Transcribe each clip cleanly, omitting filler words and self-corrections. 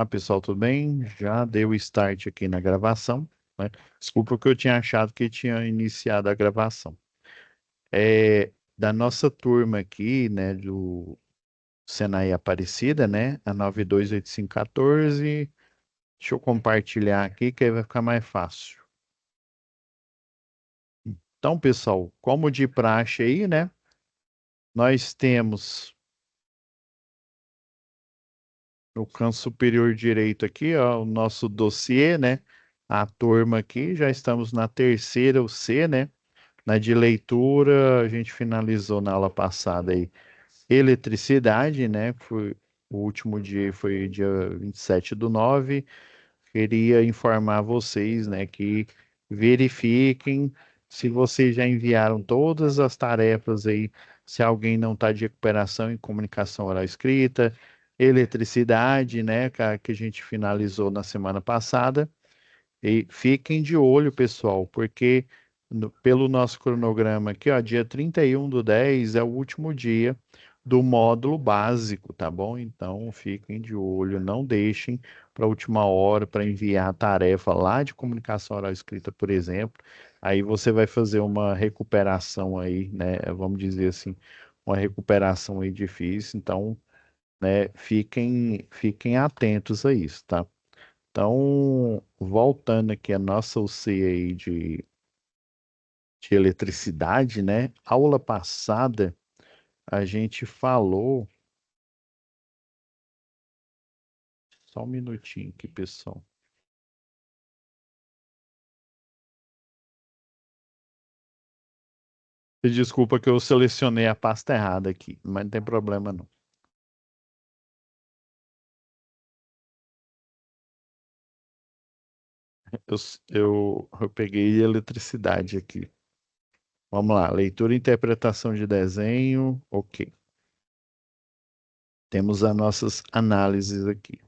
Pessoal, tudo bem? Já deu start aqui na gravação, né? Desculpa que eu tinha achado que tinha iniciado a gravação. Da nossa turma aqui, né, do Senai Aparecida, né, a 928514. Deixa eu compartilhar aqui que aí vai ficar mais fácil. Então, pessoal, como de praxe aí, né, nós temos no canto superior direito aqui, ó, o nosso dossiê, né, a turma aqui, já estamos na terceira, o C, né? Na de leitura, a gente finalizou na aula passada aí eletricidade, né? O último dia foi dia 27/9. Queria informar vocês, né, que verifiquem se vocês já enviaram todas as tarefas aí, se alguém não está de recuperação em comunicação oral escrita, eletricidade, né, que a gente finalizou na semana passada. E fiquem de olho, pessoal, porque pelo nosso cronograma aqui, ó, dia 31/10 é o último dia do módulo básico, tá bom? Então, fiquem de olho, não deixem para a última hora para enviar a tarefa lá de comunicação oral escrita, por exemplo. Aí você vai fazer uma recuperação aí, né? Vamos dizer assim, uma recuperação aí difícil. Então, né, fiquem atentos a isso, tá? Então, voltando aqui a nossa UC aí de eletricidade, né? Aula passada, a gente falou. Só um minutinho aqui, pessoal. Desculpa que eu selecionei a pasta errada aqui, mas não tem problema não. Eu peguei eletricidade aqui. Vamos lá, leitura e interpretação de desenho, ok. Temos as nossas análises aqui.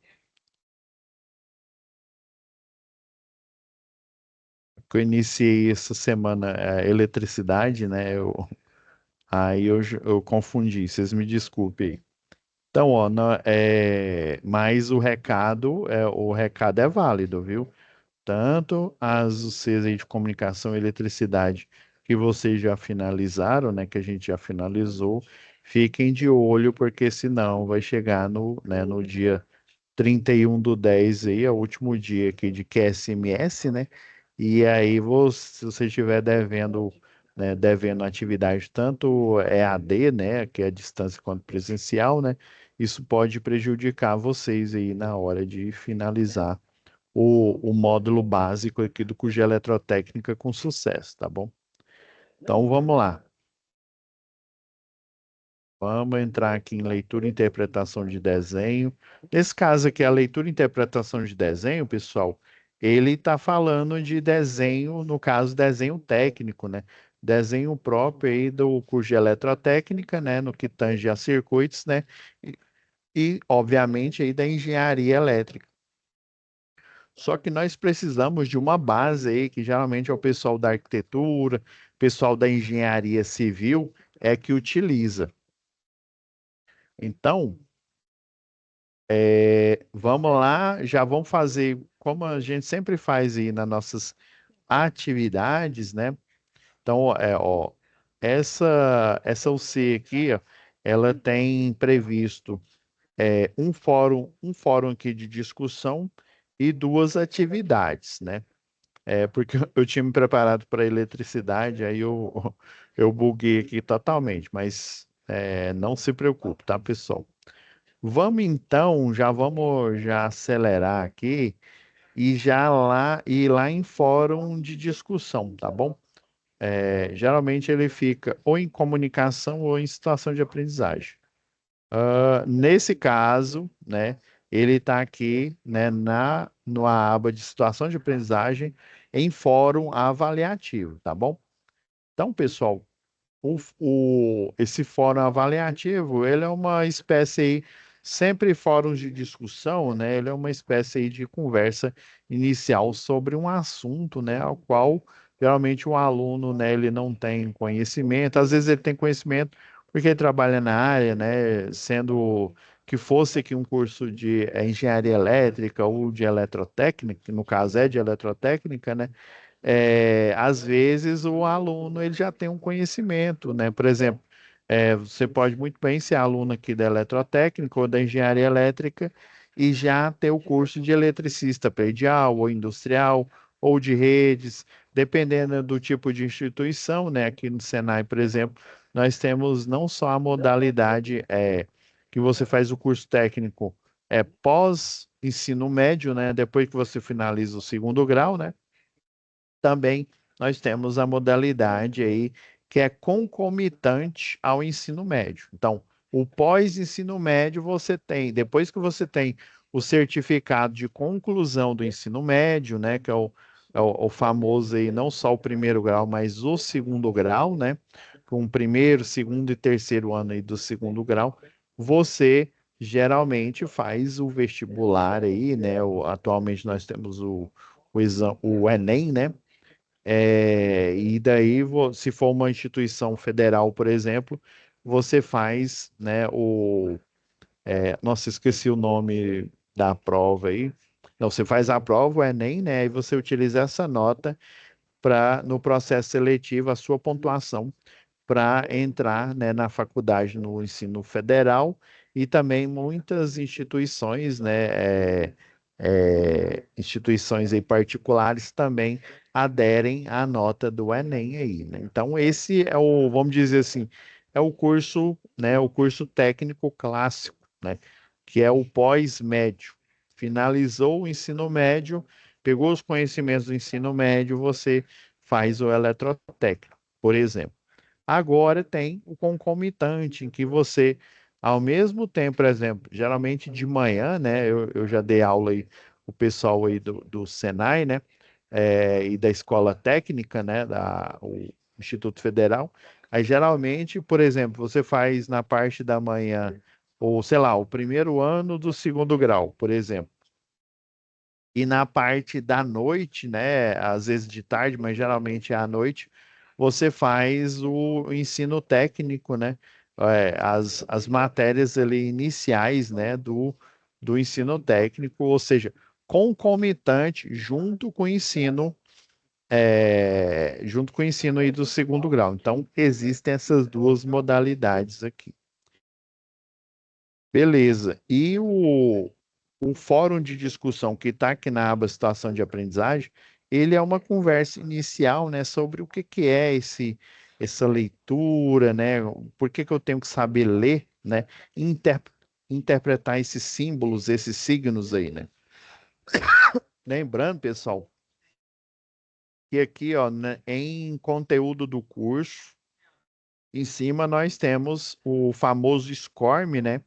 Eu iniciei essa semana a eletricidade, né? Aí eu confundi, vocês me desculpem aí. Então, ó, mas o recado é válido, viu? Tanto as UCs aí de comunicação e eletricidade que vocês já finalizaram, né, que a gente já finalizou, fiquem de olho, porque senão vai chegar no dia 31/10 aí, é o último dia aqui de QSMS, né? E aí, se você estiver devendo, né, devendo atividade tanto EAD, né, que é a distância, quanto presencial, né? Isso pode prejudicar vocês aí na hora de finalizar o módulo básico aqui do curso de eletrotécnica com sucesso, tá bom? Então, vamos lá. Vamos entrar aqui em leitura e interpretação de desenho. Nesse caso aqui, a leitura e interpretação de desenho, pessoal, ele está falando de desenho, no caso, desenho técnico, né? Desenho próprio aí do curso de eletrotécnica, né? No que tange a circuitos, né? Obviamente, aí da engenharia elétrica. Só que nós precisamos de uma base aí, que geralmente é o pessoal da arquitetura, pessoal da engenharia civil, é que utiliza. Então, vamos lá, já vamos fazer como a gente sempre faz aí nas nossas atividades, né? Então, ó, essa UC aqui, ó, ela tem previsto um fórum aqui de discussão e duas atividades, né? Porque eu tinha me preparado para eletricidade, aí eu buguei aqui totalmente, mas não se preocupe, tá, pessoal? Vamos então, já vamos já acelerar aqui e já lá ir lá em fórum de discussão, tá bom? Geralmente ele fica ou em comunicação ou em situação de aprendizagem. Nesse caso, né, ele está aqui, né, na aba de situação de aprendizagem em fórum avaliativo, tá bom? Então, pessoal, esse fórum avaliativo, ele é uma espécie aí, sempre fóruns de discussão, né? Ele é uma espécie aí de conversa inicial sobre um assunto, né? Ao qual geralmente o aluno, né? Ele não tem conhecimento, às vezes ele tem conhecimento porque ele trabalha na área, né? Sendo que fosse aqui um curso de engenharia elétrica ou de eletrotécnica, que no caso é de eletrotécnica, né? Às vezes o aluno ele já tem um conhecimento, né? Por exemplo, você pode muito bem ser aluno aqui da eletrotécnica ou da engenharia elétrica e já ter o curso de eletricista predial ou industrial ou de redes, dependendo do tipo de instituição, né? Aqui no Senai, por exemplo, nós temos não só a modalidade que você faz o curso técnico pós ensino médio, né? Depois que você finaliza o segundo grau, né? Também nós temos a modalidade aí que é concomitante ao ensino médio. Então, o pós-ensino médio você tem, depois que você tem o certificado de conclusão do ensino médio, né, que é o famoso aí, não só o primeiro grau, mas o segundo grau, né, com o primeiro, segundo e terceiro ano aí do segundo grau, você geralmente faz o vestibular aí, né, atualmente nós temos o Enem, né, e daí, se for uma instituição federal, por exemplo, você faz, né, nossa, esqueci o nome da prova aí. Não, você faz a prova, o Enem, né, e você utiliza essa nota para, no processo seletivo, a sua pontuação para entrar, né, na faculdade no ensino federal e também muitas instituições, né, instituições aí particulares também aderem à nota do Enem aí, né? Então esse é vamos dizer assim, é o curso, né, o curso técnico clássico, né, que é o pós-médio. Finalizou o ensino médio, pegou os conhecimentos do ensino médio, você faz o eletrotécnico, por exemplo. Agora tem o concomitante, em que você, ao mesmo tempo, por exemplo, geralmente de manhã, né? Eu já dei aula aí, o pessoal aí do Senai, né? E da Escola Técnica, né? O Instituto Federal. Aí, geralmente, por exemplo, você faz na parte da manhã, ou sei lá, o primeiro ano do segundo grau, por exemplo. E na parte da noite, né? Às vezes de tarde, mas geralmente é à noite, você faz o ensino técnico, né? As matérias ali iniciais, né? Do ensino técnico, ou seja, concomitante junto com o ensino aí do segundo grau. Então, existem essas duas modalidades aqui. Beleza. E o fórum de discussão que está aqui na aba Situação de Aprendizagem, ele é uma conversa inicial, né, sobre o que que é essa leitura, né, por que que eu tenho que saber ler, né, e interpretar esses símbolos, esses signos aí, né. Lembrando, pessoal, que aqui, ó, né, em conteúdo do curso, em cima nós temos o famoso SCORM, né?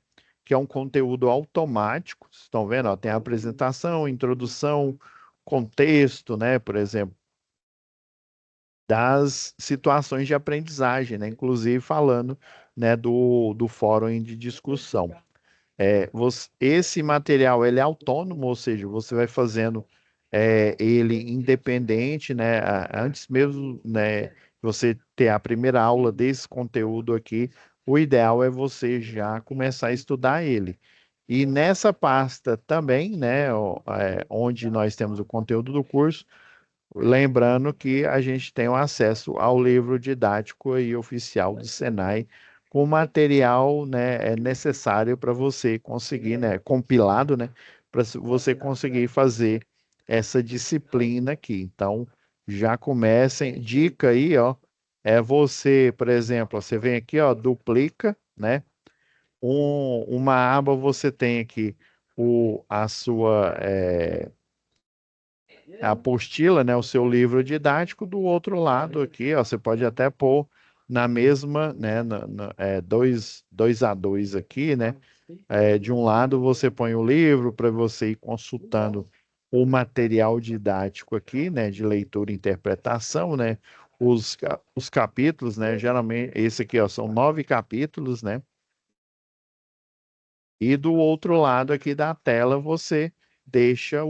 Que é um conteúdo automático. Vocês estão vendo? Ó, tem a apresentação, introdução, contexto, né? Por exemplo, das situações de aprendizagem, né? Inclusive falando, né, do fórum de discussão. Esse material ele é autônomo, ou seja, você vai fazendo ele independente, né? Antes mesmo, né, você ter a primeira aula desse conteúdo aqui, o ideal é você já começar a estudar ele. E nessa pasta também, né, onde nós temos o conteúdo do curso, lembrando que a gente tem o acesso ao livro didático e oficial do Senai, com material, né, necessário para você conseguir, né, compilado, né, para você conseguir fazer essa disciplina aqui. Então, já comecem. Dica aí, ó, você, por exemplo, você vem aqui, ó, duplica, né? Uma aba você tem aqui a sua a apostila, né, o seu livro didático, do outro lado aqui, ó, você pode até pôr na mesma, né, dois a dois aqui, né, de um lado você põe o livro para você ir consultando o material didático aqui, né, de leitura e interpretação, né, os capítulos, né, geralmente, esse aqui, ó, são 9 capítulos, né, e do outro lado aqui da tela você deixa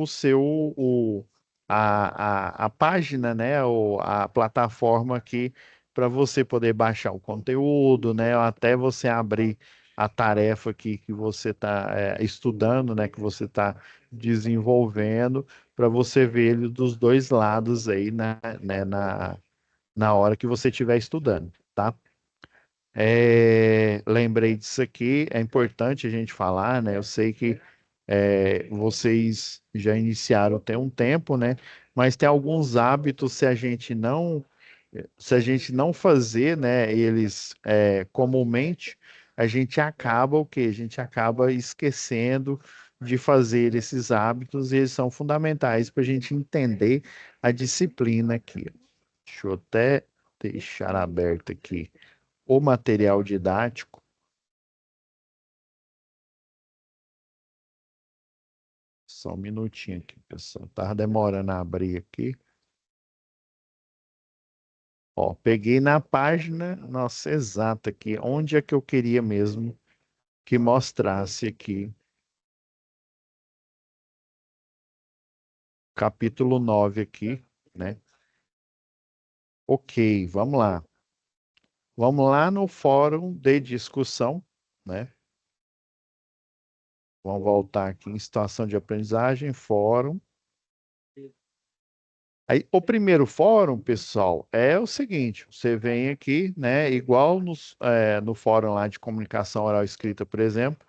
a página, né, ou a plataforma aqui para você poder baixar o conteúdo, né, ou até você abrir a tarefa aqui que você está estudando, né, que você está desenvolvendo, para você ver ele dos dois lados aí na hora que você estiver estudando, tá? Lembrei disso aqui, é importante a gente falar, né? Eu sei que vocês já iniciaram tem um tempo, né? Mas tem alguns hábitos, se a gente não fazer, né, eles comumente, a gente acaba o quê? A gente acaba esquecendo de fazer esses hábitos e eles são fundamentais para a gente entender a disciplina aqui. Deixa eu até deixar aberto aqui o material didático. Só um minutinho aqui, pessoal. Tava demorando a abrir aqui. Ó, peguei na página, nossa, exata aqui, onde é que eu queria mesmo que mostrasse aqui, capítulo 9 aqui, né? Ok, vamos lá. Vamos lá no fórum de discussão, né? Vamos voltar aqui em situação de aprendizagem, fórum. Aí, o primeiro fórum, pessoal, é o seguinte: você vem aqui, né? Igual no fórum lá de comunicação oral e escrita, por exemplo,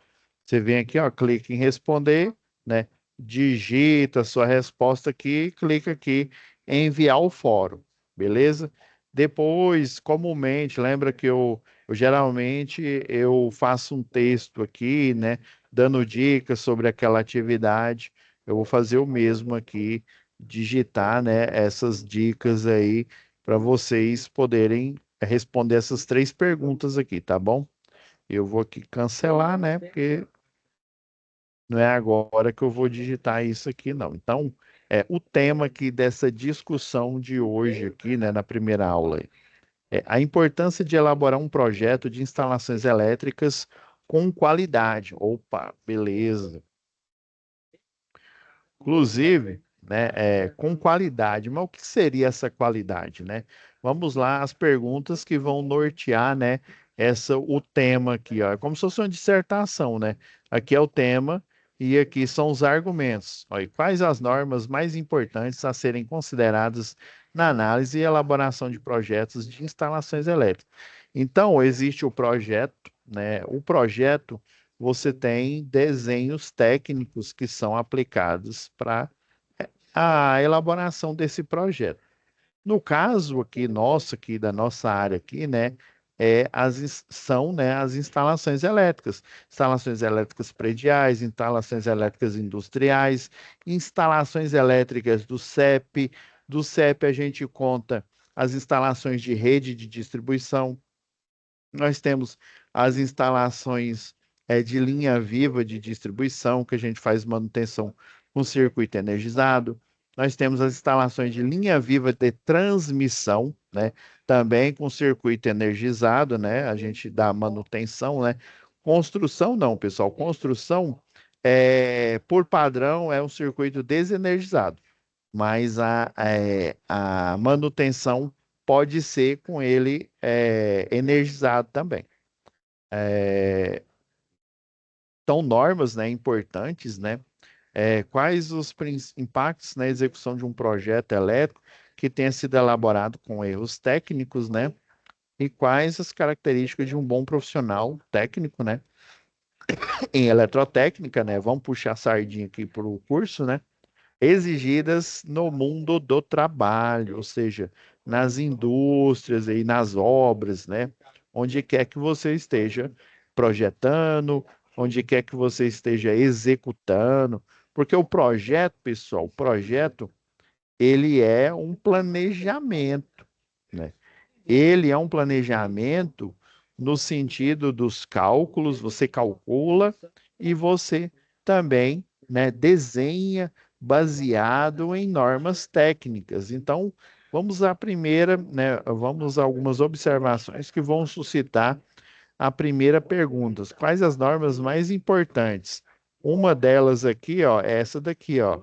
você vem aqui, ó, clica em responder, né? Digita a sua resposta aqui, clica aqui em enviar o fórum, beleza? Depois, comumente, lembra que eu geralmente eu faço um texto aqui, né? Dando dicas sobre aquela atividade. Eu vou fazer o mesmo aqui digitar, né, essas dicas aí para vocês poderem responder essas três perguntas aqui, tá bom? Eu vou aqui cancelar, né, porque não é agora que eu vou digitar isso aqui, não. Então, o tema aqui dessa discussão de hoje aqui, né, na primeira aula, é a importância de elaborar um projeto de instalações elétricas com qualidade. Opa, beleza. Inclusive, né, com qualidade. Mas o que seria essa qualidade, né? Vamos lá, as perguntas que vão nortear, né, o tema aqui, ó. É como se fosse uma dissertação, né? Aqui é o tema e aqui são os argumentos. Ó, e quais as normas mais importantes a serem consideradas na análise e elaboração de projetos de instalações elétricas? Então, existe o projeto, né? O projeto você tem desenhos técnicos que são aplicados para a elaboração desse projeto. No caso aqui nosso, aqui da nossa área aqui, né, são, né, as instalações elétricas prediais, instalações elétricas industriais, instalações elétricas do CEP a gente conta as instalações de rede de distribuição, nós temos as instalações de linha viva de distribuição, que a gente faz manutenção com circuito energizado. Nós temos as instalações de linha viva de transmissão, né? Também com circuito energizado, né? A gente dá manutenção, né? Construção não, pessoal. Construção, por padrão, é um circuito desenergizado, mas a manutenção pode ser com ele energizado também. Então, normas, né, importantes, né? Quais os impactos na execução de um projeto elétrico que tenha sido elaborado com erros técnicos, né? E quais as características de um bom profissional técnico, né? Em eletrotécnica, né? Vamos puxar a sardinha aqui para o curso, né? Exigidas no mundo do trabalho, ou seja, nas indústrias e nas obras, né? Onde quer que você esteja projetando, onde quer que você esteja executando, porque o projeto, pessoal, o projeto, ele é um planejamento, né? Ele é um planejamento no sentido dos cálculos, você calcula e você também, né, desenha baseado em normas técnicas. Então, vamos à primeira, né, vamos a algumas observações que vão suscitar a primeira pergunta. Quais as normas mais importantes? Uma delas aqui, ó, é essa daqui, ó.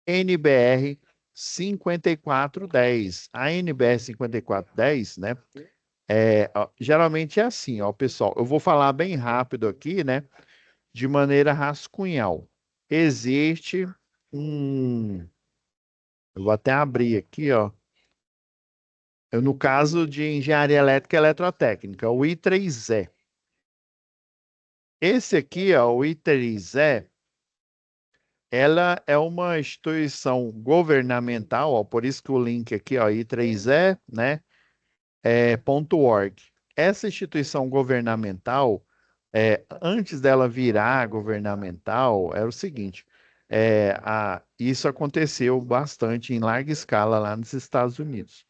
NBR 5410. A NBR 5410, né? Geralmente é assim, ó, pessoal. Eu vou falar bem rápido aqui, né? De maneira rascunhal. Existe um. Eu vou até abrir aqui, ó. No caso de engenharia elétrica e eletrotécnica, o I3E. Esse aqui, ó, o I3E, ela é uma instituição governamental, ó, por isso que o link aqui, ó, I3E, né? .org. Essa instituição governamental, antes dela virar governamental, era o seguinte: isso aconteceu bastante em larga escala lá nos Estados Unidos.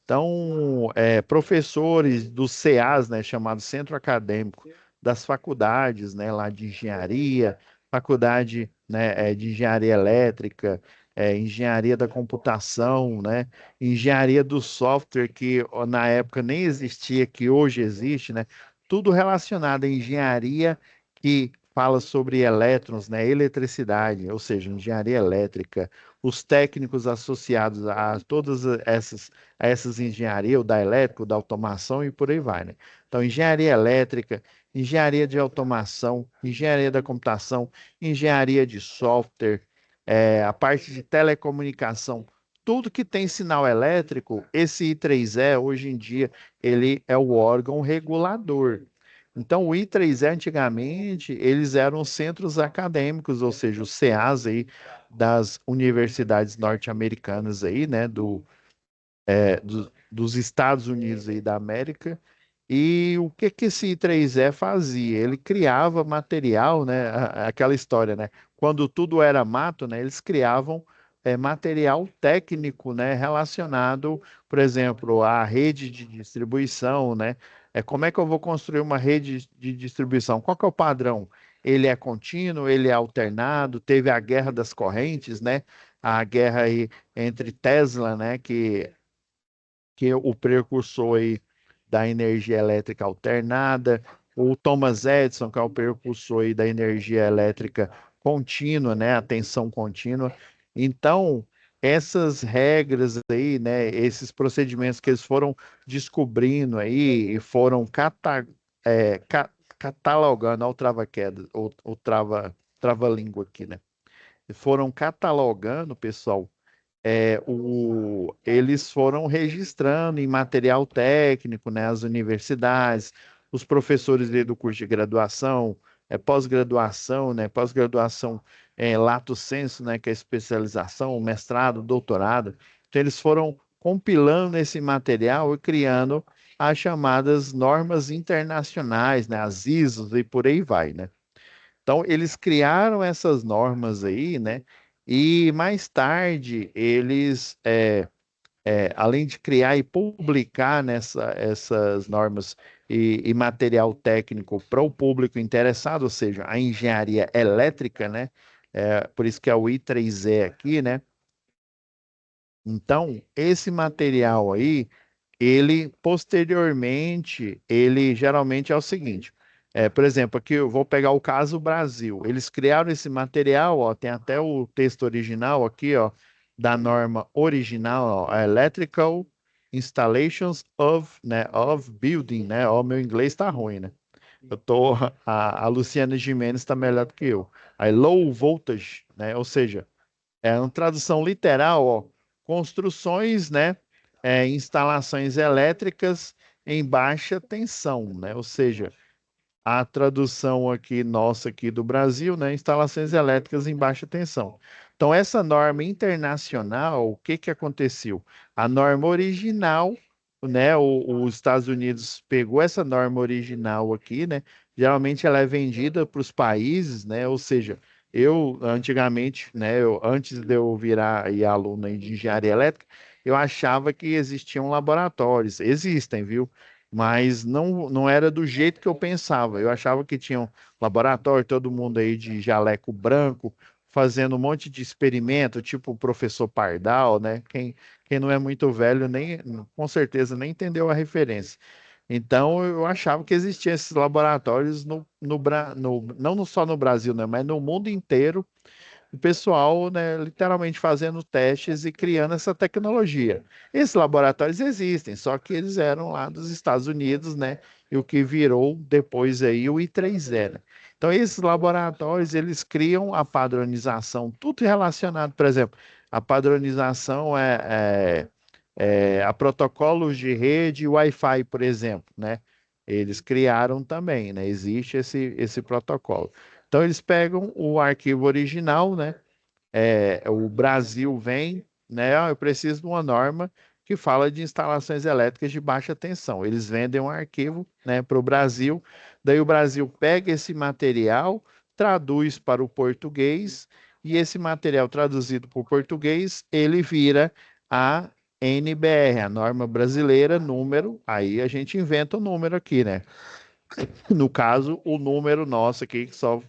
Então, professores dos CAs, né, chamado Centro Acadêmico, das faculdades, né, lá de engenharia, faculdade, né, de engenharia elétrica, engenharia da computação, né, engenharia do software, que ó, na época nem existia, que hoje existe, né, tudo relacionado à engenharia que fala sobre elétrons, né, eletricidade, ou seja, engenharia elétrica, os técnicos associados a todas essas engenharias, o da elétrica, o da automação e por aí vai, né? Então, engenharia elétrica, engenharia de automação, engenharia da computação, engenharia de software, a parte de telecomunicação, tudo que tem sinal elétrico, esse I3E, hoje em dia, ele é o órgão regulador. Então, o I3E, antigamente, eles eram centros acadêmicos, ou seja, os CAs aí das universidades norte-americanas aí, né, dos Estados Unidos aí da América. E o que que esse I3E fazia? Ele criava material, né? Aquela história, né? Quando tudo era mato, né? Eles criavam material técnico, né? Relacionado, por exemplo, à rede de distribuição, né? Como é que eu vou construir uma rede de distribuição? Qual que é o padrão? Ele é contínuo, ele é alternado, teve a guerra das correntes, né? A guerra aí entre Tesla, né? Que é o precursor aí da energia elétrica alternada, o Thomas Edison, que é o precursor aí da energia elétrica contínua, né, a tensão contínua. Então, essas regras aí, né, esses procedimentos que eles foram descobrindo aí e foram catalogando, olha o trava-queda, o trava-língua aqui, né? Foram catalogando, pessoal, eles foram registrando em material técnico, né, as universidades, os professores do curso de graduação, pós-graduação, né, pós-graduação lato sensu, né, que é a especialização, mestrado, doutorado. Então, eles foram compilando esse material e criando as chamadas normas internacionais, né, as ISOs e por aí vai, né? Então, eles criaram essas normas aí, né? E mais tarde, além de criar e publicar essas normas e material técnico para o público interessado, ou seja, a engenharia elétrica, né? Por isso que é o I3E aqui, né? Então, esse material aí, ele posteriormente, ele geralmente é o seguinte, por exemplo, aqui eu vou pegar o caso Brasil. Eles criaram esse material, ó, tem até o texto original aqui, ó, da norma original, ó, Electrical Installations of Building, né? Ó, meu inglês tá ruim, né? A Luciana Gimenez está melhor do que eu. Aí, low voltage, né? Ou seja, uma tradução literal, ó, construções, né, instalações elétricas em baixa tensão, né? Ou seja, a tradução aqui nossa aqui do Brasil, né, instalações elétricas em baixa tensão. Então, essa norma internacional, o que que aconteceu? A norma original, né, os Estados Unidos pegou essa norma original aqui, né? Geralmente ela é vendida para os países, né? Ou seja, eu antigamente, né, antes de eu virar aí aluno aí de engenharia elétrica, eu achava que existiam laboratórios. Existem, viu? Mas não era do jeito que eu pensava. Eu achava que tinha um laboratório, todo mundo aí de jaleco branco, fazendo um monte de experimento, tipo o professor Pardal, né? Quem não é muito velho, nem, com certeza, nem entendeu a referência. Então, eu achava que existiam esses laboratórios não só no Brasil, né? Mas no mundo inteiro o pessoal, né, literalmente fazendo testes e criando essa tecnologia. Esses laboratórios existem, só que eles eram lá dos Estados Unidos, né? E o que virou depois aí o I3E, né? Então, esses laboratórios, eles criam a padronização, tudo relacionado, por exemplo, a padronização a protocolos de rede Wi-Fi, por exemplo, né? Eles criaram também, né? Existe esse protocolo. Então, eles pegam o arquivo original, né? O Brasil vem, né? Eu preciso de uma norma que fala de instalações elétricas de baixa tensão. Eles vendem um arquivo, né, para o Brasil, daí o Brasil pega esse material, traduz para o português, e esse material traduzido para o português, ele vira a NBR, a norma brasileira, número, aí a gente inventa o número aqui, né? No caso, o número nosso aqui, que só,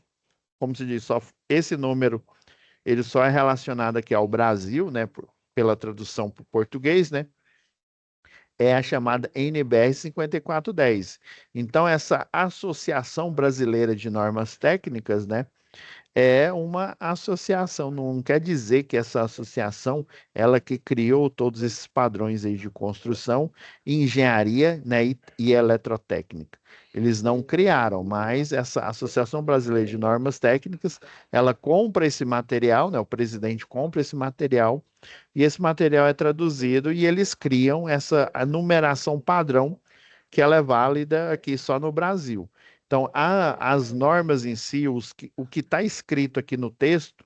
como se diz, só esse número ele só é relacionado aqui ao Brasil, né, pela tradução para o português, né, é a chamada NBR 5410. Então, essa Associação Brasileira de Normas Técnicas, né, é uma associação, não quer dizer que essa associação, ela que criou todos esses padrões aí de construção, engenharia, né, e eletrotécnica. Eles não criaram, mas essa Associação Brasileira de Normas Técnicas, ela compra esse material, né, o presidente compra esse material, e esse material é traduzido e eles criam essa a numeração padrão que ela é válida aqui só no Brasil. Então, as normas em si, o que está escrito aqui no texto,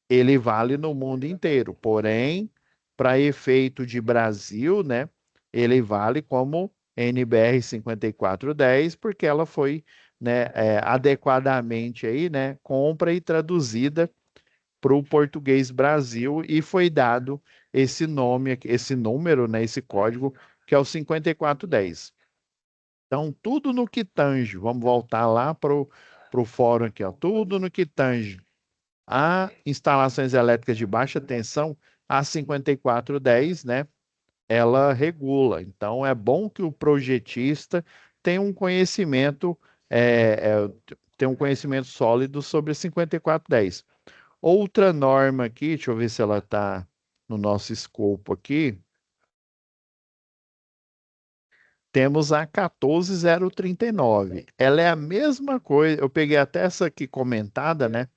ele vale no mundo inteiro. Porém, para efeito de Brasil, né, ele vale como NBR 5410, porque ela foi, né, adequadamente aí, né, compra e traduzida para o português Brasil e foi dado esse nome, esse número, né, esse código, que é o 5410. Então, tudo no que tange, vamos voltar lá para o fórum aqui, ó, tudo no que tange a instalações elétricas de baixa tensão, a 5410, né, ela regula. Então, é bom que o projetista tenha um conhecimento, tenha um conhecimento sólido sobre a 5410. Outra norma aqui, deixa eu ver se ela está no nosso escopo aqui, temos a 14039. Ela é a mesma coisa, eu peguei até essa aqui comentada, né?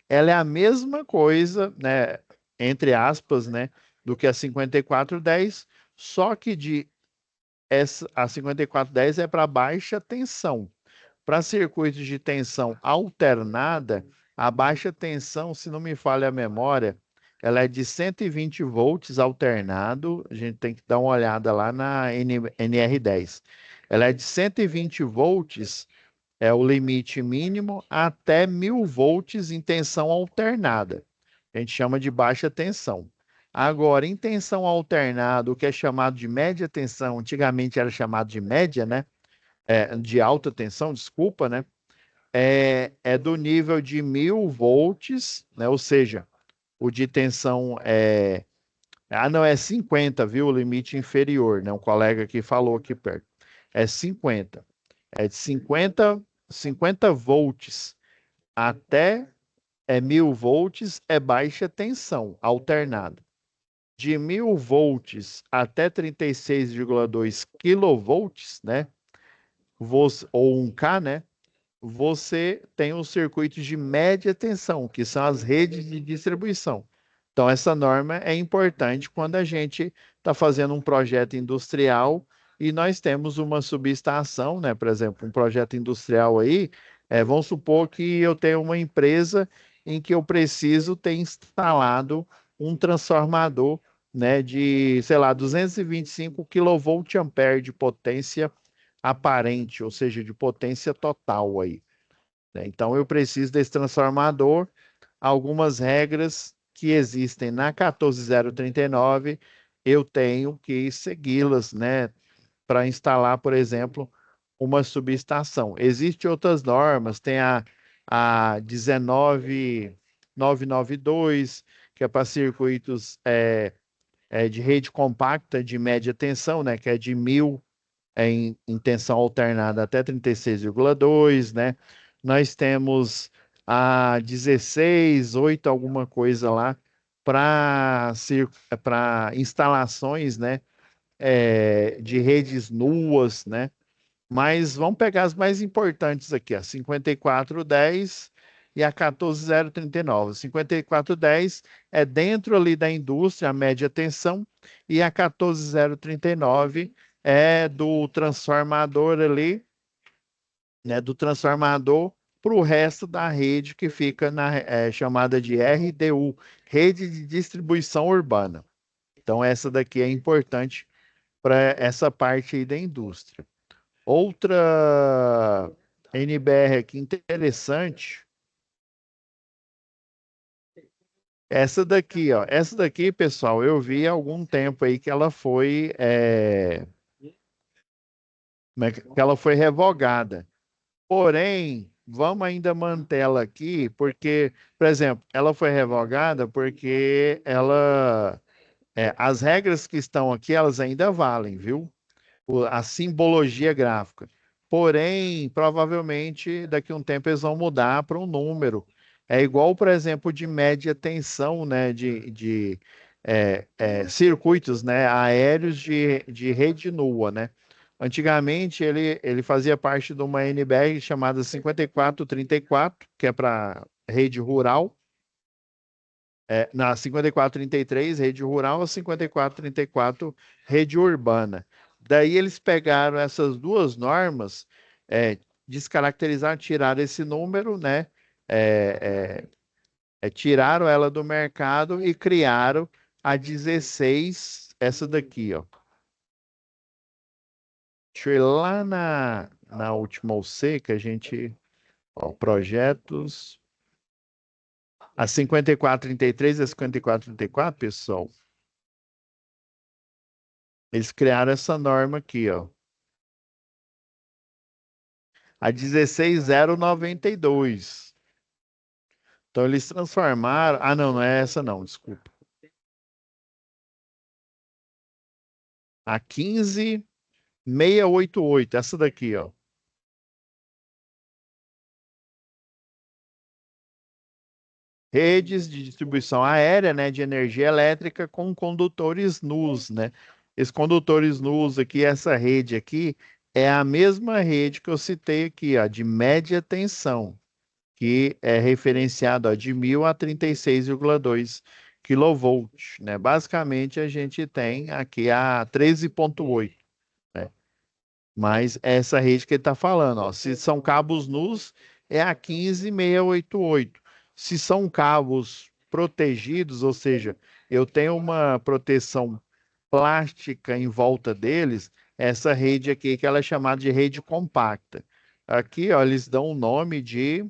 Ela é a mesma coisa, né? Entre aspas, né? Do que a 5410, só que a 5410 é para baixa tensão. Para circuitos de tensão alternada, a baixa tensão, se não me falha a memória, ela é de 120 volts alternado. A gente tem que dar uma olhada lá na NR10. Ela é de 120 volts, é o limite mínimo, até 1000 volts em tensão alternada. A gente chama de baixa tensão. Agora, em tensão alternada, o que é chamado de média tensão, antigamente era chamado de média, né? De alta tensão, desculpa, né? É do nível de 1000 volts, né? Ou seja, o de tensão não, é 50, viu? O limite inferior, né? Um colega aqui falou aqui perto. É 50. É de 50 volts até 1000 volts é baixa tensão alternada. De 1000 volts até 36,2 quilovolts, né? Ou 1K, né? Você tem os circuitos de média tensão, que são as redes de distribuição. Então, essa norma é importante quando a gente está fazendo um projeto industrial e nós temos uma subestação, né? Por exemplo, um projeto industrial aí, vamos supor que eu tenho uma empresa em que eu preciso ter instalado um transformador, né, de, sei lá, 225 kVA de potência aparente, ou seja, de potência total aí, né? Então eu preciso desse transformador, algumas regras que existem na 14039, eu tenho que segui-las, né, para instalar, por exemplo, uma subestação. Existem outras normas, tem a 19992, que é para circuitos de rede compacta de média tensão, né, que é de 1000 em tensão alternada até 36,2, né? Nós temos a 16, 8, alguma coisa lá, para instalações, né, de redes nuas, né? Mas vamos pegar as mais importantes aqui, a 5410 e a 14039. 5410 é dentro ali da indústria, a média tensão, e a 14039 é do transformador ali, né, do transformador para o resto da rede que fica chamada de RDU, Rede de Distribuição Urbana. Então, essa daqui é importante para essa parte aí da indústria. Outra NBR aqui interessante, essa daqui, ó. Essa daqui, pessoal, eu vi há algum tempo aí que ela foi, que ela foi revogada. Porém, vamos ainda mantê-la aqui, porque, por exemplo, ela foi revogada porque as regras que estão aqui, elas ainda valem, viu? A simbologia gráfica. Porém, provavelmente daqui a um tempo eles vão mudar para um número. É igual, por exemplo, de média tensão, né, de circuitos, né, aéreos de rede nua, né? Antigamente ele fazia parte de uma NBR chamada 5434, que é para rede rural, na 5433, rede rural, a 5434, rede urbana. Daí eles pegaram essas duas normas, descaracterizaram, tiraram esse número, né? É, tiraram ela do mercado e criaram a 16, essa daqui, ó. Deixa eu ir lá na última OC que a gente, ó, projetos. A 5433 e a 5434, pessoal, eles criaram essa norma aqui, ó. A 16092. Então eles transformaram. Ah, não, não é essa não, desculpa. A 15688, essa daqui, ó. Redes de distribuição aérea, né, de energia elétrica com condutores nus, né? Esses condutores nus aqui, essa rede aqui, é a mesma rede que eu citei aqui, ó, de média tensão, que é referenciado, ó, de 1.000 a 36,2 kV, né? Basicamente, a gente tem aqui a 13,8, né? Mas essa rede que ele está falando, ó, se são cabos nus, é a 15688. Se são cabos protegidos, ou seja, eu tenho uma proteção plástica em volta deles, essa rede aqui que ela é chamada de rede compacta. Aqui, ó, eles dão o nome de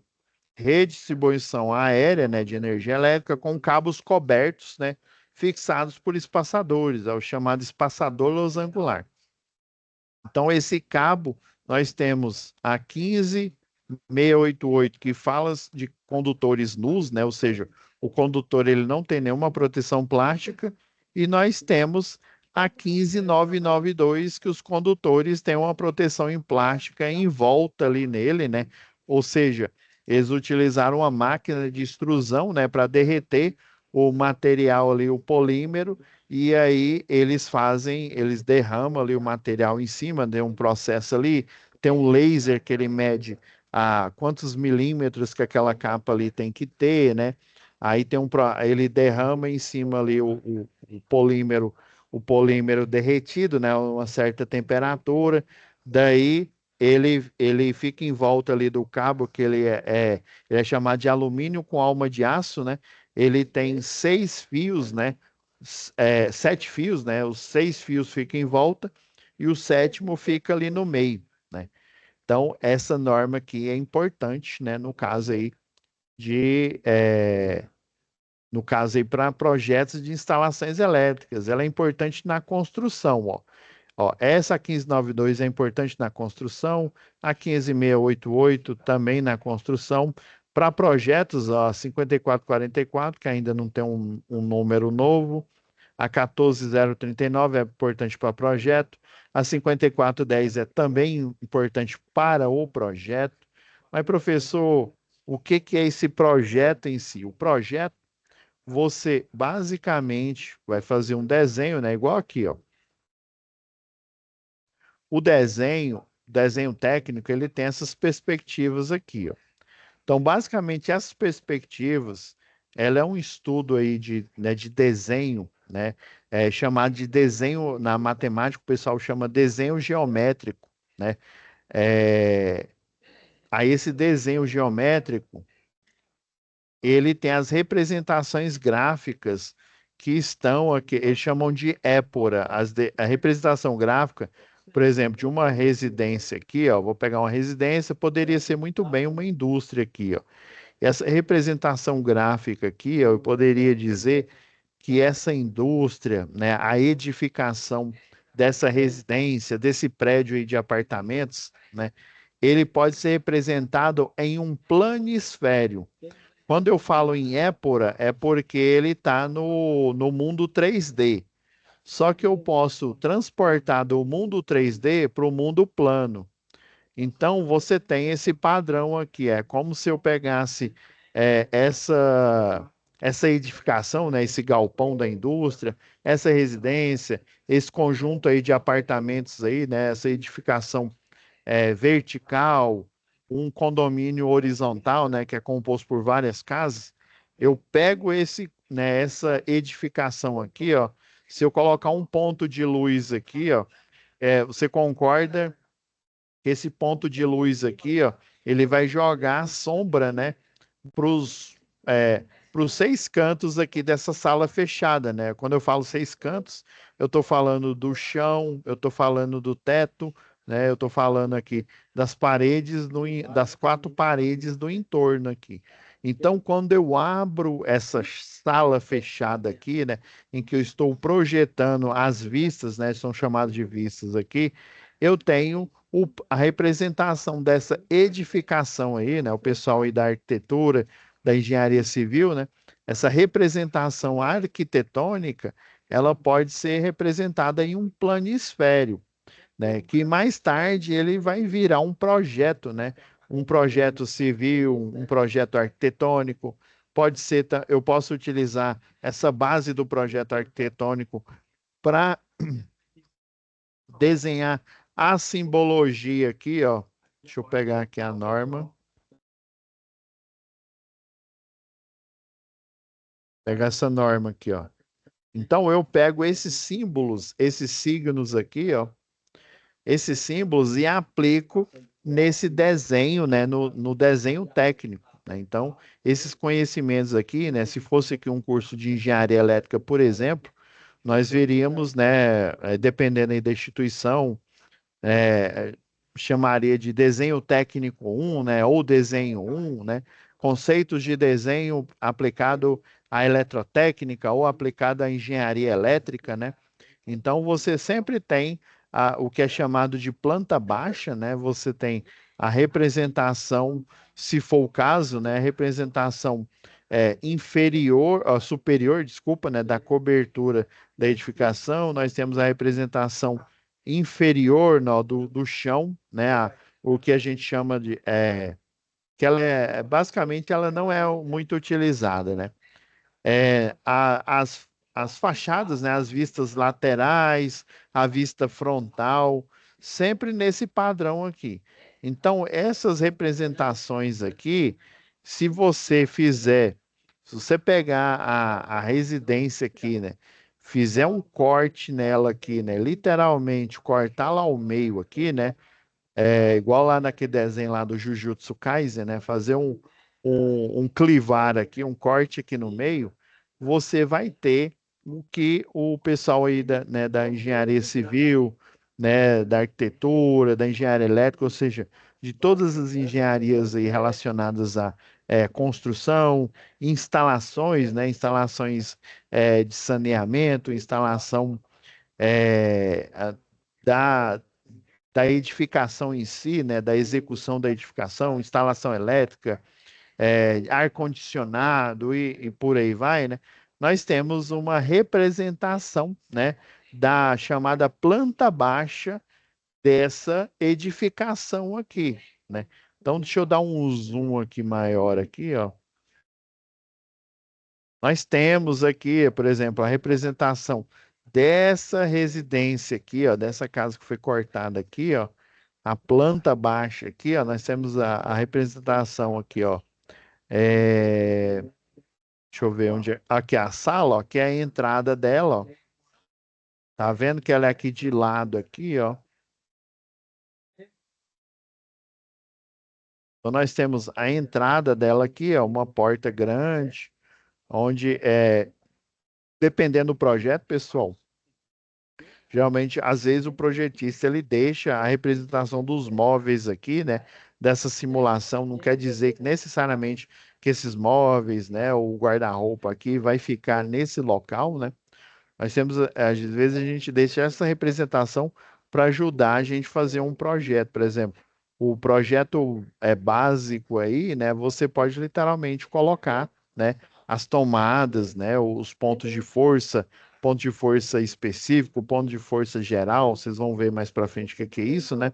redistribuição aérea, né, de energia elétrica com cabos cobertos, né, fixados por espaçadores, é o chamado espaçador losangular. Então, esse cabo, nós temos a 15688 que fala de condutores nus, né, ou seja, o condutor ele não tem nenhuma proteção plástica, e nós temos a 15992 que os condutores têm uma proteção em plástica em volta ali nele, né? Ou seja, eles utilizaram uma máquina de extrusão, né, para derreter o material ali, o polímero, e aí eles derramam ali o material em cima, de um processo ali, tem um laser que ele mede a quantos milímetros que aquela capa ali tem que ter, né? Aí ele derrama em cima ali o polímero derretido, né? Uma certa temperatura, daí ele fica em volta ali do cabo, que ele é chamado de alumínio com alma de aço, né? Ele tem 6 fios, né? 7 fios, né? Os 6 fios ficam em volta e o sétimo fica ali no meio, né? Então, essa norma aqui é importante, né? De, é, no caso aí para projetos de instalações elétricas. Ela é importante na construção, ó. Essa 1592 é importante na construção, a 15688 também na construção. Para projetos, ó, 5444, que ainda não tem um número novo, a 14039 é importante para o projeto. A 5410 é também importante para o projeto. Mas, professor, O que que é esse projeto em si? O projeto, você basicamente vai fazer um desenho, né? Igual aqui, ó. O desenho técnico, ele tem essas perspectivas aqui, ó. Então, basicamente, essas perspectivas, ela é um estudo aí de desenho, né? É chamado de desenho, na matemática, o pessoal chama desenho geométrico, né? É, aí esse desenho geométrico, ele tem as representações gráficas que estão aqui, eles chamam de épora, a representação gráfica, por exemplo, de uma residência aqui, ó, vou pegar uma residência, poderia ser muito bem uma indústria aqui, ó. Essa representação gráfica aqui, ó, eu poderia dizer que essa indústria, né, a edificação dessa residência, desse prédio aí de apartamentos, né, ele pode ser representado em um planisfério. Quando eu falo em épora, é porque ele está no mundo 3D. Só que eu posso transportar do mundo 3D para o mundo plano. Então, você tem esse padrão aqui. É como se eu pegasse essa edificação, né, esse galpão da indústria, essa residência, esse conjunto aí de apartamentos aí, né, essa edificação vertical, um condomínio horizontal, né, que é composto por várias casas. Eu pego essa edificação aqui, ó. Se eu colocar um ponto de luz aqui, ó, você concorda? Esse ponto de luz aqui, ó, ele vai jogar a sombra, né, para os pros 6 cantos aqui dessa sala fechada, né? Quando eu falo 6 cantos, eu estou falando do chão, eu estou falando do teto, né? Eu estou falando aqui das paredes, das 4 paredes do entorno aqui. Então, quando eu abro essa sala fechada aqui, né, em que eu estou projetando as vistas, né, são chamadas de vistas aqui, eu tenho a representação dessa edificação aí, né? O pessoal aí da arquitetura, da engenharia civil, né? Essa representação arquitetônica, ela pode ser representada em um planisfério, né? Que mais tarde ele vai virar um projeto, né? Um projeto civil, um projeto arquitetônico. Pode ser, eu posso utilizar essa base do projeto arquitetônico para desenhar a simbologia aqui, ó. Deixa eu pegar aqui a norma. Pegar essa norma aqui, ó. Então eu pego esses símbolos, esses signos aqui, ó, esses símbolos e aplico nesse desenho, né, no desenho técnico, né? Então, esses conhecimentos aqui, né, se fosse aqui um curso de engenharia elétrica, por exemplo, nós veríamos, né, dependendo aí da instituição, é, chamaria de desenho técnico um, né, ou desenho um, né, conceitos de desenho aplicado à eletrotécnica ou aplicado à engenharia elétrica, né? Então você sempre tem o que é chamado de planta baixa, né? Você tem a representação, se for o caso, né, representação inferior, superior, desculpa, né, da cobertura da edificação. Nós temos a representação inferior, não, do chão, né? O que a gente chama de que ela basicamente ela não é muito utilizada, né? As fachadas, né? As vistas laterais, a vista frontal, sempre nesse padrão aqui. Então, essas representações aqui, se você fizer, se você pegar a residência aqui, né? Fizer um corte nela aqui, né? Literalmente cortá-la ao meio aqui, né? Igual lá naquele desenho lá do Jujutsu Kaisen, né? Fazer um clivar aqui, um corte aqui no meio, você vai ter o que o pessoal aí da engenharia civil, né, da arquitetura, da engenharia elétrica, ou seja, de todas as engenharias aí relacionadas à construção, instalações, né, instalações de saneamento, instalação da da edificação em si, né, da execução da edificação, instalação elétrica, ar-condicionado e por aí vai, né? Nós temos uma representação, né, da chamada planta baixa dessa edificação aqui, né? Então, deixa eu dar um zoom aqui maior aqui, ó. Nós temos aqui, por exemplo, a representação dessa residência aqui, ó, dessa casa que foi cortada aqui, ó, a planta baixa aqui, ó, nós temos a representação aqui, ó. É, deixa eu ver onde é. Aqui a sala, ó, que é a entrada dela, ó. Tá vendo que ela é aqui de lado aqui, ó. Então nós temos a entrada dela aqui, ó, uma porta grande, onde dependendo do projeto, pessoal, geralmente, às vezes o projetista ele deixa a representação dos móveis aqui, né? Dessa simulação, não quer dizer que necessariamente que esses móveis, né, o guarda-roupa aqui vai ficar nesse local, né? Nós temos, às vezes, a gente deixa essa representação para ajudar a gente a fazer um projeto. Por exemplo, o projeto básico aí, né? Você pode literalmente colocar, né? As tomadas, né? Os ponto de força específico, ponto de força geral. Vocês vão ver mais para frente o que é isso, né?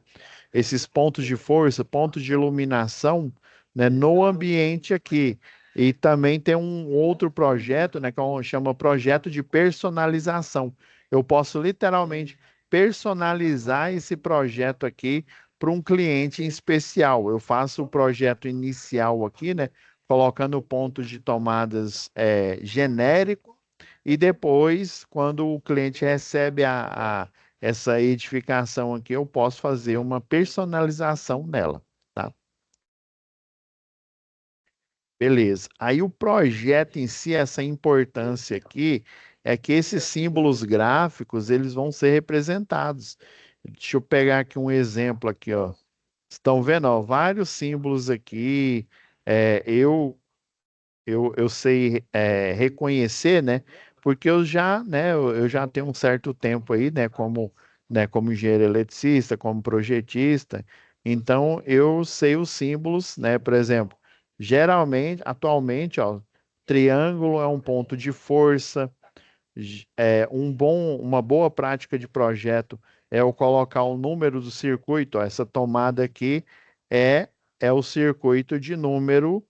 Esses pontos de força, pontos de iluminação, né, no ambiente aqui. E também tem um outro projeto, né, que chama projeto de personalização. Eu posso literalmente personalizar esse projeto aqui para um cliente em especial. Eu faço o projeto inicial aqui, né, colocando pontos de tomadas genérico, e depois, quando o cliente recebe essa edificação aqui, eu posso fazer uma personalização nela, tá? Beleza. Aí o projeto em si, essa importância aqui, é que esses símbolos gráficos, eles vão ser representados. Deixa eu pegar aqui um exemplo aqui, ó. Estão vendo, ó, vários símbolos aqui. Eu sei reconhecer, né? Porque eu já tenho um certo tempo aí, né, como engenheiro eletricista, como projetista. Então, eu sei os símbolos, né? Por exemplo, geralmente, atualmente, ó, triângulo é um ponto de força. Uma boa prática de projeto é eu colocar o número do circuito. Ó, essa tomada aqui é, é o circuito de número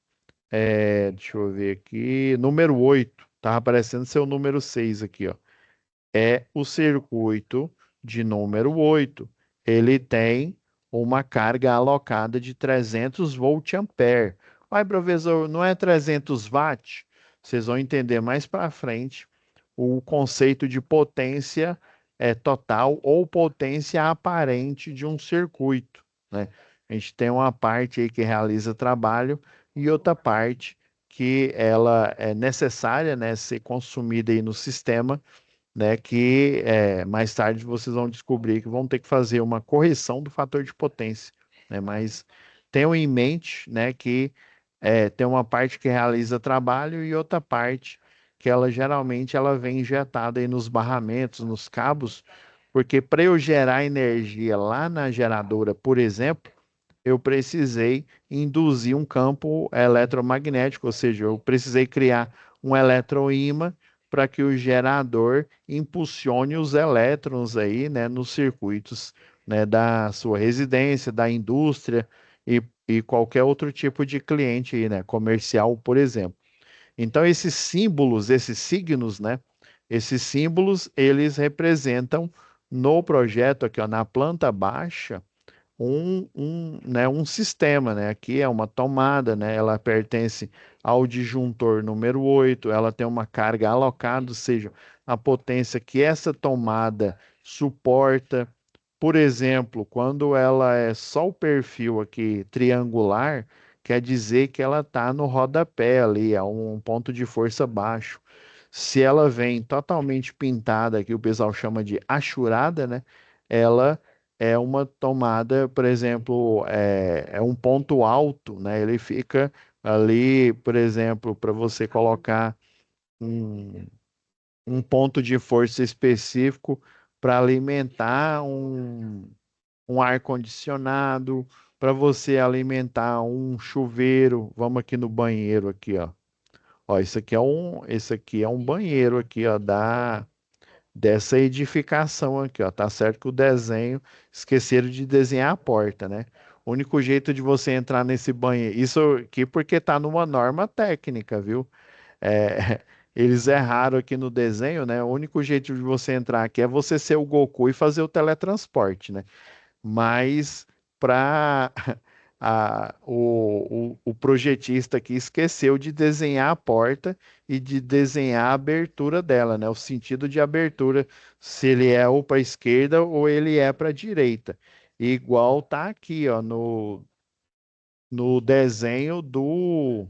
deixa eu ver aqui. Número 8. Tava aparecendo seu número 6 aqui, ó. É o circuito de número 8. Ele tem uma carga alocada de 300 volt-ampere. Ai, professor, não é 300 watts? Vocês vão entender mais para frente o conceito de potência total ou potência aparente de um circuito, né? A gente tem uma parte aí que realiza trabalho e outra parte que ela é necessária, né, ser consumida aí no sistema, né, que mais tarde vocês vão descobrir que vão ter que fazer uma correção do fator de potência, né, mas tenham em mente, né, que tem uma parte que realiza trabalho e outra parte que ela geralmente ela vem injetada aí nos barramentos, nos cabos, porque para eu gerar energia lá na geradora, por exemplo, eu precisei induzir um campo eletromagnético, ou seja, eu precisei criar um eletroímã para que o gerador impulsione os elétrons aí, né, nos circuitos, né, da sua residência, da indústria e qualquer outro tipo de cliente aí, né, comercial, por exemplo. Então, esses símbolos, esses signos, né, esses símbolos, eles representam no projeto aqui, ó, na planta baixa, um sistema, né? Aqui é uma tomada, né? Ela pertence ao disjuntor número 8. Ela tem uma carga alocada, ou seja, a potência que essa tomada suporta. Por exemplo, quando ela é só o perfil aqui triangular, quer dizer que ela está no rodapé ali, a um ponto de força baixo. Se ela vem totalmente pintada, que o pessoal chama de achurada, né? Ela é uma tomada, por exemplo, é um ponto alto, né? Ele fica ali, por exemplo, para você colocar um, um ponto de força específico para alimentar um ar-condicionado, para você alimentar um chuveiro. Vamos aqui no banheiro aqui, ó. Ó, esse aqui é um banheiro aqui, ó, dessa edificação aqui, ó. Tá certo que o desenho esqueceram de desenhar a porta, né? O único jeito de você entrar nesse banheiro, isso aqui porque tá numa norma técnica, viu? É, eles erraram aqui no desenho, né? O único jeito de você entrar aqui é você ser o Goku e fazer o teletransporte, né? Mas para o projetista aqui esqueceu de desenhar a porta e de desenhar a abertura dela, né? O sentido de abertura, se ele é ou para a esquerda ou ele é para a direita. Igual tá aqui, ó, no desenho do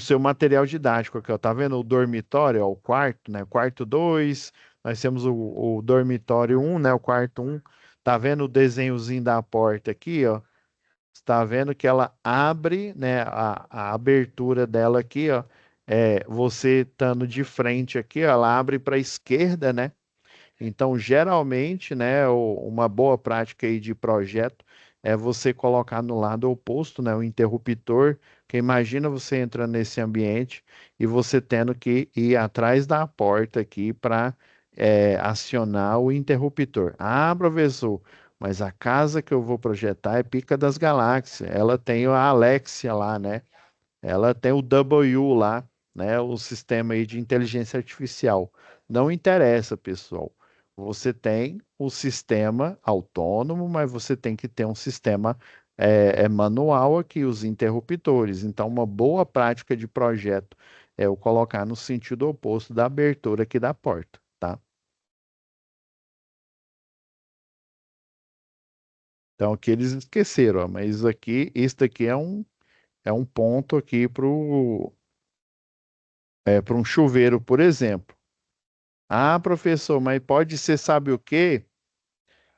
seu material didático aqui, ó. Tá vendo o dormitório, ó, o quarto, né? Quarto 2, nós temos o dormitório um, né? O quarto um. Tá vendo o desenhozinho da porta aqui, ó? Está vendo que ela abre, né? A abertura dela aqui, ó. Você estando de frente aqui, ó, ela abre para a esquerda, né? Então, geralmente, né, uma boa prática aí de projeto é você colocar no lado oposto, né, o interruptor, que imagina você entrando nesse ambiente e você tendo que ir atrás da porta aqui para acionar o interruptor. Ah, professor, mas a casa que eu vou projetar é Pica das Galáxias. Ela tem a Alexia lá, né? Ela tem o W lá, né? O sistema aí de inteligência artificial. Não interessa, pessoal. Você tem o sistema autônomo, mas você tem que ter um sistema manual aqui, os interruptores. Então, uma boa prática de projeto é eu colocar no sentido oposto da abertura aqui da porta, tá? Então, aqui eles esqueceram, ó, mas isso daqui é um ponto aqui para um chuveiro, por exemplo. Ah, professor, mas pode ser, sabe o quê?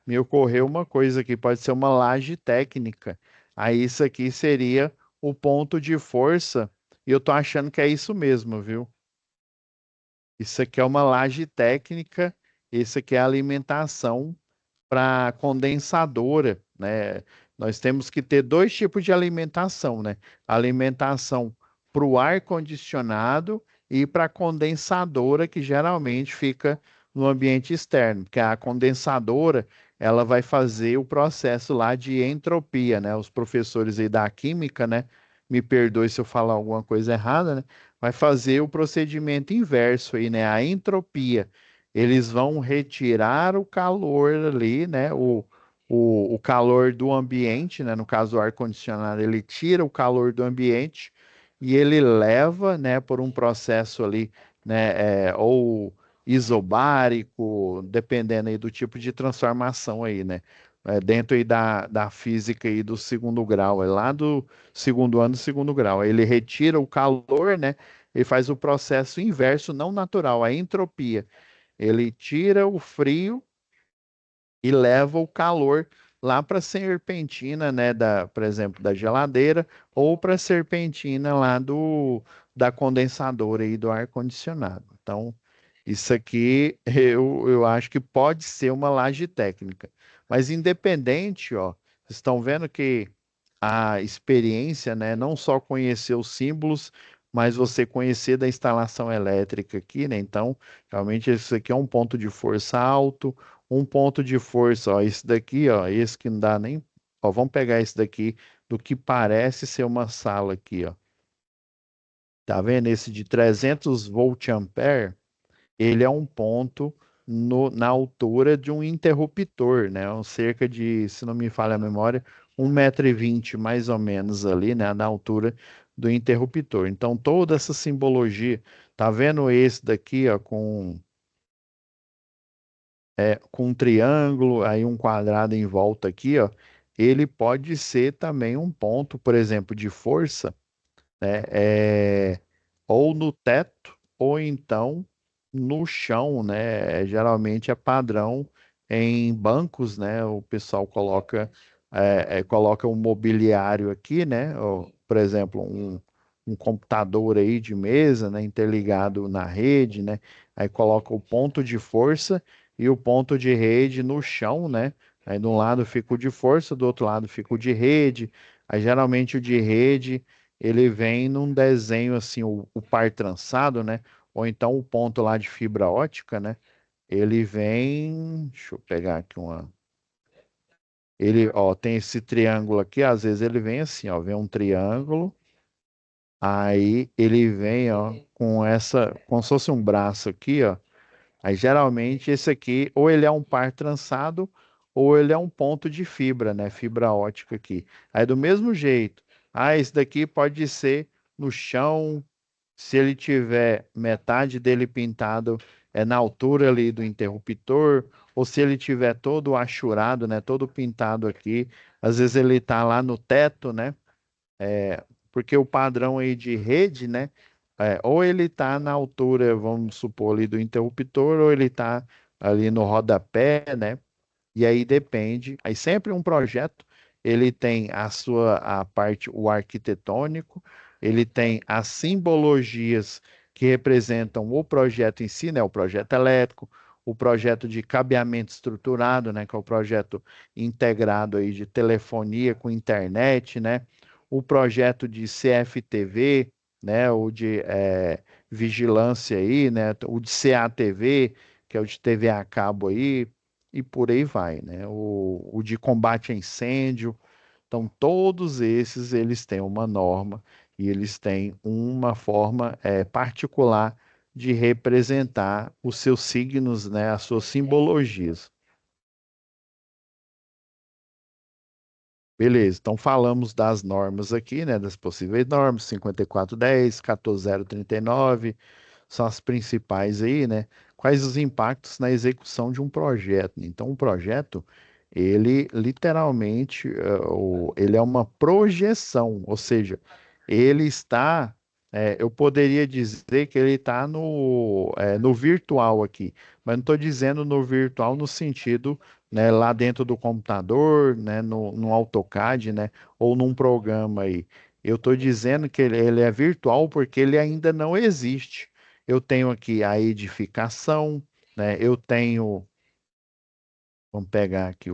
Me ocorreu uma coisa aqui, pode ser uma laje técnica. Aí isso aqui seria o ponto de força, e eu tô achando que é isso mesmo, viu? Isso aqui é uma laje técnica, isso aqui é alimentação para condensadora, né? Nós temos que ter dois tipos de alimentação, né? Alimentação para o ar condicionado e para a condensadora, que geralmente fica no ambiente externo, porque a condensadora ela vai fazer o processo lá de entropia, né? Os professores aí da química, né? Me perdoe se eu falar alguma coisa errada, né? Vai fazer o procedimento inverso aí, né? A entropia. Eles vão retirar o calor ali, né? O calor do ambiente, né? No caso, o ar-condicionado, ele tira o calor do ambiente e ele leva, né, por um processo ali, né, ou isobárico, dependendo aí do tipo de transformação aí, né? Dentro aí da física aí do segundo grau, é lá do segundo ano do segundo grau. Aí ele retira o calor, né? Ele faz o processo inverso, não natural, a entropia. Ele tira o frio e leva o calor lá para a serpentina, né, por exemplo, da geladeira ou para a serpentina lá da condensadora e do ar-condicionado. Então, isso aqui eu acho que pode ser uma laje técnica. Mas independente, ó, vocês estão vendo que a experiência, né, não só conhecer os símbolos, mas você conhecer da instalação elétrica aqui, né? Então, realmente isso aqui é um ponto de força alto, um ponto de força, ó, esse daqui, ó, esse que não dá nem, ó, vamos pegar esse daqui do que parece ser uma sala aqui, ó. Tá vendo? Esse de 300 volt-ampere, ele é um ponto na altura de um interruptor, né? Cerca de, se não me falha a memória, 1,20 m mais ou menos ali, né? Na altura do interruptor. Então, toda essa simbologia, tá vendo esse daqui, ó, com um triângulo, aí um quadrado em volta aqui, ó, ele pode ser também um ponto, por exemplo, de força, né? Ou no teto, ou então no chão, né? Geralmente é padrão em bancos, né? O pessoal coloca um mobiliário aqui, né? Ou, por exemplo, um computador aí de mesa, né? Interligado na rede, né? Aí coloca o ponto de força e o ponto de rede no chão, né? Aí de um lado fica o de força, do outro lado fica o de rede. Aí geralmente o de rede ele vem num desenho assim, o par trançado, né? Ou então o ponto lá de fibra ótica, né? Ele vem. Deixa eu pegar aqui uma. Ele, ó, tem esse triângulo aqui, às vezes ele vem assim, ó, vem um triângulo, aí ele vem, ó, com essa, como se fosse um braço aqui, ó. Aí geralmente esse aqui, ou ele é um par trançado, ou ele é um ponto de fibra, né? Fibra ótica aqui. Aí do mesmo jeito, esse daqui pode ser no chão, se ele tiver metade dele pintado é na altura ali do interruptor, ou se ele tiver todo achurado, né? Todo pintado aqui, às vezes ele tá lá no teto, né? Porque o padrão aí de rede, né? Ou ele está na altura, vamos supor, ali do interruptor, ou ele está ali no rodapé, né? E aí depende. Aí sempre um projeto, ele tem a parte, o arquitetônico, ele tem as simbologias que representam o projeto em si, né? O projeto elétrico, o projeto de cabeamento estruturado, né? Que é o projeto integrado aí de telefonia com internet, né? O projeto de CFTV, né? O de vigilância aí, né? O de CATV, que é o de TV a cabo aí e por aí vai, né? O de combate a incêndio. Então, todos esses, eles têm uma norma e eles têm uma forma particular de representar os seus signos, né? As suas simbologias. Beleza, então falamos das normas aqui, né? Das possíveis normas, 5410, 14039, são as principais aí, né? Quais os impactos na execução de um projeto? Então, um projeto, ele literalmente, ele é uma projeção, ou seja, ele está, eu poderia dizer que ele está no virtual aqui, mas não estou dizendo no virtual no sentido, né, lá dentro do computador, né, no AutoCAD, né, ou num programa aí. Eu estou dizendo que ele é virtual porque ele ainda não existe. Eu tenho aqui a edificação, né? Eu tenho, vamos pegar aqui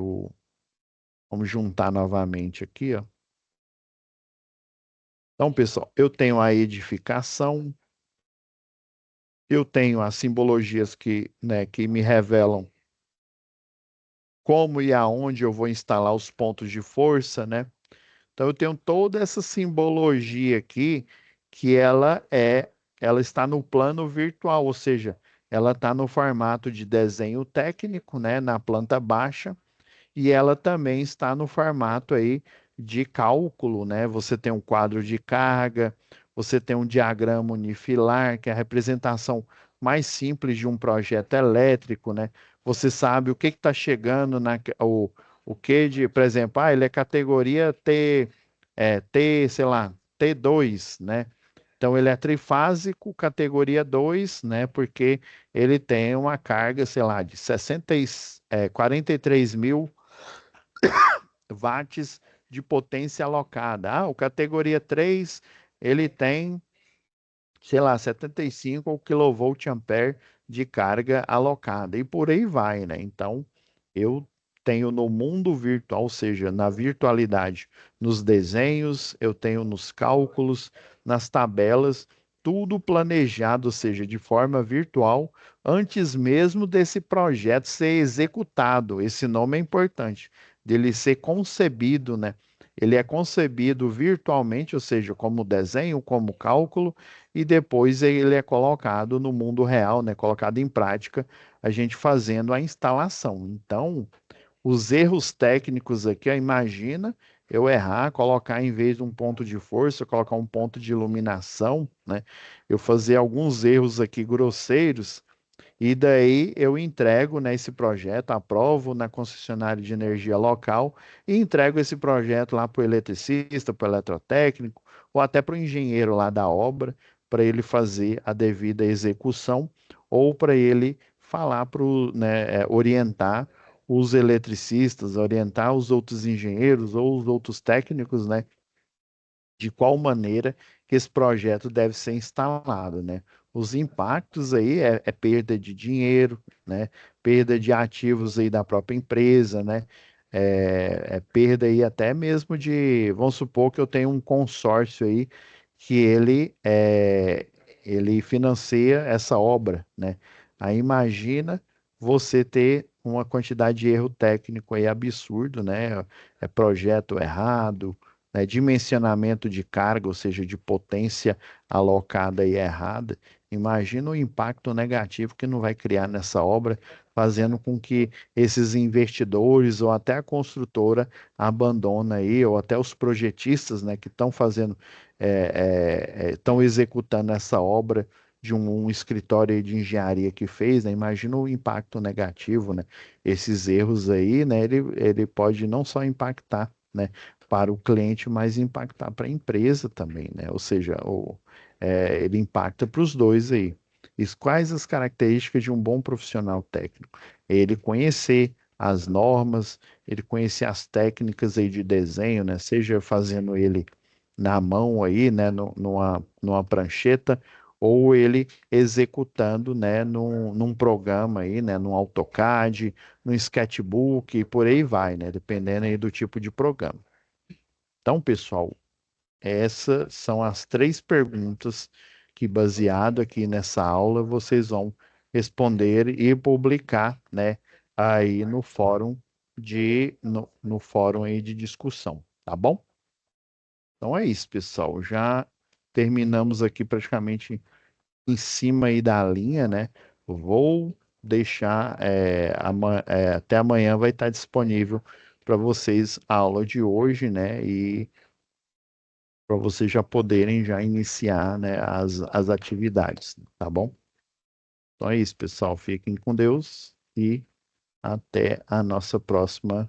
vamos juntar novamente aqui, ó. Então, pessoal, eu tenho a edificação, eu tenho as simbologias que, né, que me revelam como e aonde eu vou instalar os pontos de força, né? Então, eu tenho toda essa simbologia aqui que ela está no plano virtual, ou seja, ela está no formato de desenho técnico, né, na planta baixa. E ela também está no formato aí de cálculo, né? Você tem um quadro de carga, você tem um diagrama unifilar, que é a representação mais simples de um projeto elétrico, né? Você sabe o que está chegando o que de, por exemplo, ele é categoria sei lá, T2, né? Então ele é trifásico, categoria 2, né? Porque ele tem uma carga, sei lá, de 43.000 watts de potência alocada. O categoria 3 ele tem, sei lá, 75 kVA de carga alocada e por aí vai, né? Então, eu tenho no mundo virtual, ou seja, na virtualidade, nos desenhos, eu tenho nos cálculos, nas tabelas, tudo planejado, ou seja, de forma virtual, antes mesmo desse projeto ser executado. Esse nome é importante, dele ser concebido, né? Ele é concebido virtualmente, ou seja, como desenho, como cálculo, e depois ele é colocado no mundo real, né? Colocado em prática, a gente fazendo a instalação. Então, os erros técnicos aqui, ó, imagina eu errar, colocar em vez de um ponto de força, colocar um ponto de iluminação, né? Eu fazer alguns erros aqui grosseiros e daí eu entrego, né, esse projeto, aprovo na concessionária de energia local e entrego esse projeto lá para o eletricista, para o eletrotécnico, ou até para o engenheiro lá da obra, para ele fazer a devida execução, ou para ele falar para né, orientar os eletricistas, orientar os outros engenheiros ou os outros técnicos, né, de qual maneira que esse projeto deve ser instalado, né? Os impactos aí é perda de dinheiro, né? Perda de ativos aí da própria empresa, né? É perda aí até mesmo de, vamos supor que eu tenho um consórcio aí que ele financia essa obra, né? Aí imagina você ter uma quantidade de erro técnico aí absurdo, né? É projeto errado, né? Dimensionamento de carga, ou seja, de potência alocada aí errada. Imagina o impacto negativo que não vai criar nessa obra, fazendo com que esses investidores ou até a construtora abandona aí, ou até os projetistas, né, que estão fazendo, estão executando essa obra de um escritório aí de engenharia que fez, né? Imagina o impacto negativo, né? Esses erros aí, né? Ele pode não só impactar, né, para o cliente, mas impactar para a empresa também, né? Ou seja, ele impacta para os dois aí. Quais as características de um bom profissional técnico? Ele conhecer as normas, ele conhecer as técnicas aí de desenho, né? Seja fazendo ele na mão aí, né? Numa prancheta, ou ele executando, né? Num programa aí, né? Num AutoCAD, num Sketchbook, e por aí vai, né? Dependendo aí do tipo de programa. Então, pessoal, essas são as três perguntas que, baseado aqui nessa aula, vocês vão responder e publicar, né, aí no fórum aí de discussão, tá bom? Então é isso, pessoal. Já terminamos aqui praticamente em cima aí da linha, né? Vou deixar até amanhã vai estar disponível para vocês a aula de hoje, né? E para vocês já poderem já iniciar, né, as atividades, tá bom? Então é isso, pessoal. Fiquem com Deus e até a nossa próxima